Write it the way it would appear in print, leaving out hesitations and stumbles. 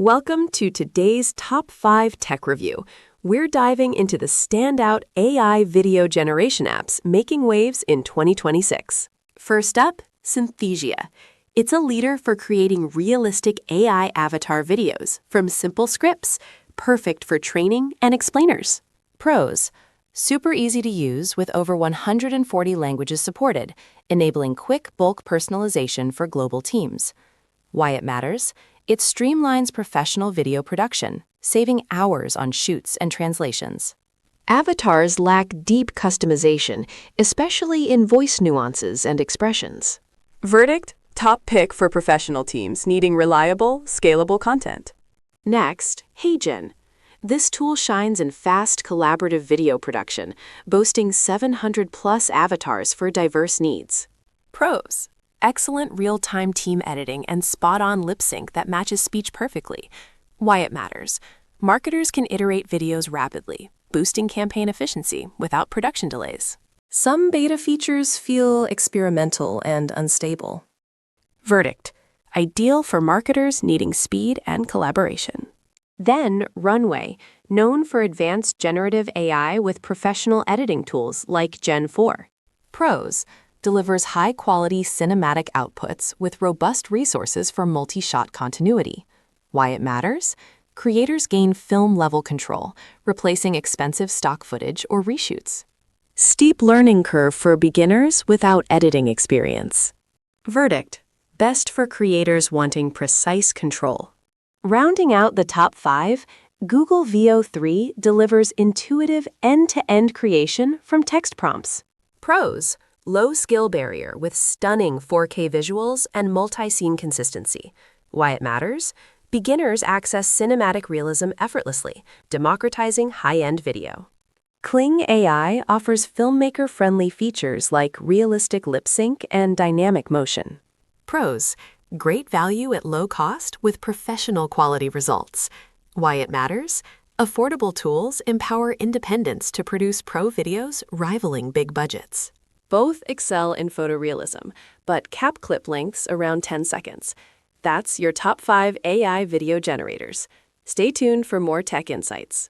Welcome to today's Top 5 Tech Review. We're diving into the standout AI video generation apps making waves in 2026. First up, Synthesia. It's a leader for creating realistic AI avatar videos from simple scripts, perfect for training and explainers. Pros: super easy to use with over 140 languages supported, enabling quick bulk personalization for global teams. Why it matters? It streamlines professional video production, saving hours on shoots and translations. Avatars lack deep customization, especially in voice nuances and expressions. Verdict: top pick for professional teams needing reliable, scalable content. Next, HeyGen. This tool shines in fast, collaborative video production, boasting 700+ avatars for diverse needs. Pros: excellent real-time team editing and spot-on lip sync that matches speech perfectly. Why it matters: marketers can iterate videos rapidly, boosting campaign efficiency without production delays. Some beta features feel experimental and unstable. Verdict: ideal for marketers needing speed and collaboration. Then, Runway, known for advanced generative AI with professional editing tools like Gen 4. Pros: delivers high-quality cinematic outputs with robust resources for multi-shot continuity. Why it matters? Creators gain film-level control, replacing expensive stock footage or reshoots. Steep learning curve for beginners without editing experience. Verdict: best for creators wanting precise control. Rounding out the top 5, Google Veo 3 delivers intuitive end-to-end creation from text prompts. Pros: low skill barrier with stunning 4K visuals and multi-scene consistency. Why it matters? Beginners access cinematic realism effortlessly, democratizing high-end video. Kling AI offers filmmaker-friendly features like realistic lip sync and dynamic motion. Pros: great value at low cost with professional quality results. Why it matters? Affordable tools empower independence to produce pro videos rivaling big budgets. Both excel in photorealism, but cap clip lengths around 10 seconds. That's your top 5 AI video generators. Stay tuned for more tech insights.